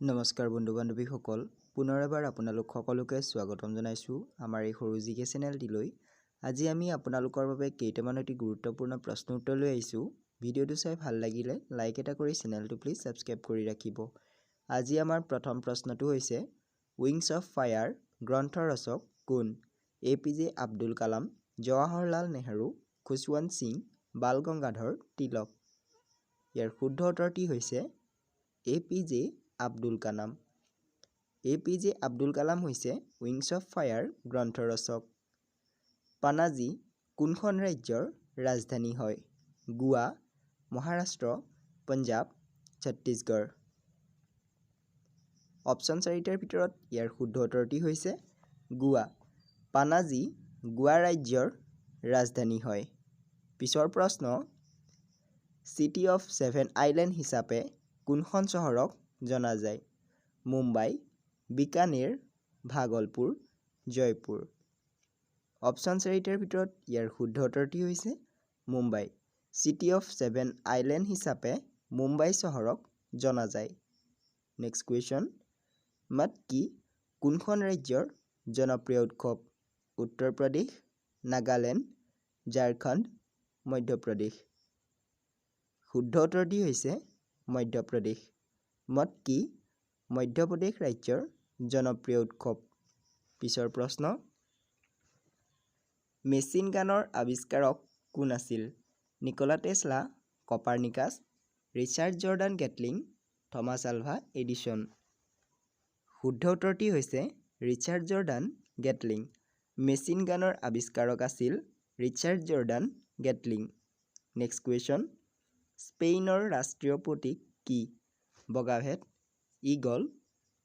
নমস্কাৰ বন্ধু বান্ধৱীসকল, পুনৰ এবাৰ আপোনালোক সকলোকে স্বাগতম জনাইছোঁ আমাৰ এই সৰু জিকে চেনেলটিলৈ। আজি আমি আপোনালোকৰ বাবে কেইটামান অতি গুৰুত্বপূৰ্ণ প্ৰশ্ন উত্তৰ লৈ আহিছোঁ। ভিডিঅ'টো চাই ভাল লাগিলে লাইক এটা কৰি চেনেলটো প্লিজ ছাবস্ক্ৰাইব কৰি ৰাখিব। আজি আমাৰ প্ৰথম প্ৰশ্নটো হৈছে উইংছ অফ ফায়াৰ গ্ৰন্থৰ ৰচক কোন? APJ আব্দুল কালাম, জৱাহৰলাল নেহৰু, খুশৱন্ত সিং, বাল গংগাধৰ তিলক। ইয়াৰ শুদ্ধ উত্তৰটি হৈছে APJ আব্দুল কালাম। APJ আব্দুল কালাম হৈছে উইংছ অফ ফায়াৰ গ্ৰন্থৰ ৰচক। পানাজী কোনখন ৰাজ্যৰ ৰাজধানী হয়? গোৱা, মহাৰাষ্ট্ৰ, পঞ্জাৱ, ছত্তীশগড়। অপশ্যন 4টাৰ ভিতৰত ইয়াৰ শুদ্ধ উত্তৰটি হৈছে গোৱা। পানাজী গোৱা ৰাজ্যৰ ৰাজধানী হয়। পিছৰ প্ৰশ্ন, চিটি অফ 7 আইলেণ্ড হিচাপে কোনখন চহৰক জনা যায়? মুম্বাই, বিকানেৰ, ভাগলপুৰ, জয়পুৰ। অপশ্যন 4টাৰ ভিতৰত ইয়াৰ শুদ্ধ উত্তৰটি হৈছে মুম্বাই। চিটি অফ 7 আইলেণ্ড হিচাপে মুম্বাই চহৰক জনা যায়। নেক্সট কুৱেশ্যন, মটকি কোনখন ৰাজ্যৰ জনপ্ৰিয় উৎসৱ? উত্তৰ প্ৰদেশ, নাগালেণ্ড, ঝাৰখণ্ড, মধ্যপ্ৰদেশ। শুদ্ধ উত্তৰটি হৈছে মধ্যপ্ৰদেশ। মটকি মধ্যপ্ৰদেশ ৰাজ্যৰ জনপ্ৰিয় উৎসৱ। পিছৰ প্ৰশ্ন, মেচিন গানৰ আৱিষ্কাৰক কোন আছিল? Nikola Tesla, Copernicus, Richard Jordan Gatling, Thomas Alva Edison. শুদ্ধ উত্তৰটি হৈছে ৰিচাৰ্ড জৰ্ডান গেটলিং। মেচিন গানৰ আৱিষ্কাৰক আছিল ৰিচাৰ্ড জৰ্ডান গেটলিং। নেক্সট কুৱেশ্যন, স্পেইনৰ ৰাষ্ট্ৰীয় প্ৰতীক কি? বগা ভেট, ঈগল,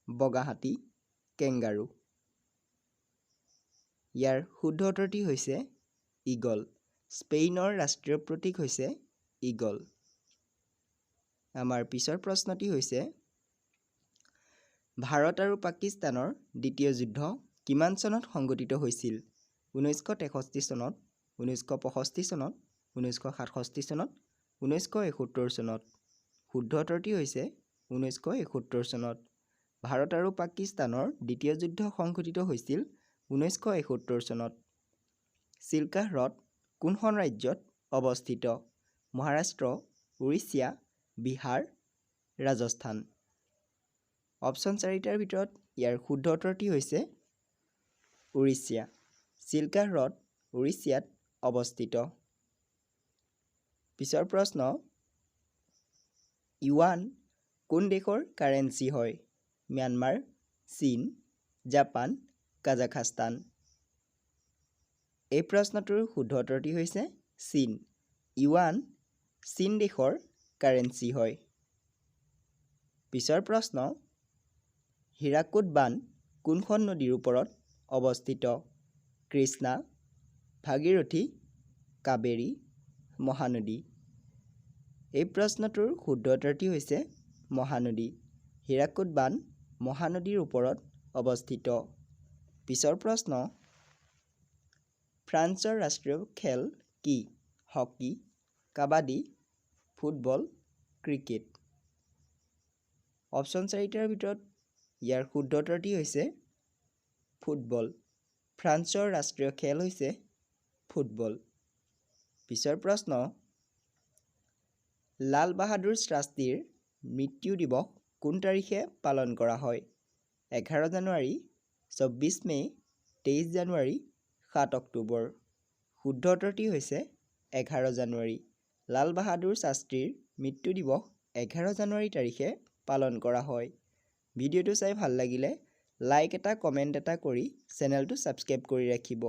বগা হাতী, কেংগাৰু। ইয়াৰ শুদ্ধ উত্তৰটি হৈছে ঈগল। স্পেইনৰ ৰাষ্ট্ৰীয় প্ৰতীক হৈছে ঈগল। আমাৰ পিছৰ প্ৰশ্নটি হৈছে ভাৰত আৰু পাকিস্তানৰ দ্বিতীয় যুদ্ধ কিমান চনত সংঘটিত হৈছিল? 1963 চনত, 1965 চনত, 1967 চনত, 1971 চনত। শুদ্ধ উত্তৰটি হৈছে 1971 চনত। ভাৰত আৰু পাকিস্তানৰ দ্বিতীয় যুদ্ধ সংঘটিত হৈছিল 1971 চনত। চিল্কা হ্ৰদ কোনখন ৰাজ্যত অৱস্থিত? মহাৰাষ্ট্ৰ, উৰিষ্যা, বিহাৰ, ৰাজস্থান। অপশ্যন 4টাৰ ভিতৰত ইয়াৰ শুদ্ধ উত্তৰটি হৈছে উৰিষ্যা। চিল্কা হ্ৰদ উৰিষ্যাত অৱস্থিত। পিছৰ প্ৰশ্ন, ইউৱান কোন দেশৰ কাৰেন্সি হয়? ম্যানমাৰ, চীন, জাপান, কাজাখাস্তান। এই প্ৰশ্নটোৰ শুদ্ধ উত্তৰটি হৈছে চীন। ইউৱান চীন দেশৰ কাৰেন্সি হয়। পিছৰ প্ৰশ্ন, হীৰাকুদ বান্ধ কোনখন নদীৰ ওপৰত অৱস্থিত? কৃষ্ণা, ভাগীৰথী, কাবেৰী, মহানদী। এই প্ৰশ্নটোৰ শুদ্ধ উত্তৰটি হৈছে মহানদী। হীৰাকুদ বান্ধ মহানদীৰ ওপৰত অৱস্থিত। পিছৰ প্ৰশ্ন, ফ্ৰান্সৰ ৰাষ্ট্ৰীয় খেল কি? Hockey, kabaddi, football, cricket. Option 4টাৰ ভিতৰত ইয়াৰ শুদ্ধ উত্তৰটি হৈছে ফুটবল। ফ্ৰান্সৰ ৰাষ্ট্ৰীয় খেল হৈছে ফুটবল। পিছৰ প্ৰশ্ন, লাল বাহাদুৰ শাস্ত্ৰীৰ মৃত্যু দিৱস কোন তাৰিখে পালন কৰা হয়? 11 জানুৱাৰী, 24 মে', 23 জানুৱাৰী, 7 অক্টোবৰ। শুদ্ধ উত্তৰটি হৈছে 11 জানুৱাৰী। লাল বাহাদুৰ শাস্ত্ৰীৰ মৃত্যু দিৱস 11 জানুৱাৰী তাৰিখে পালন কৰা হয়। ভিডিঅ'টো চাই ভাল লাগিলে লাইক এটা, কমেণ্ট এটা কৰি চেনেলটো ছাবস্ক্ৰাইব কৰি ৰাখিব।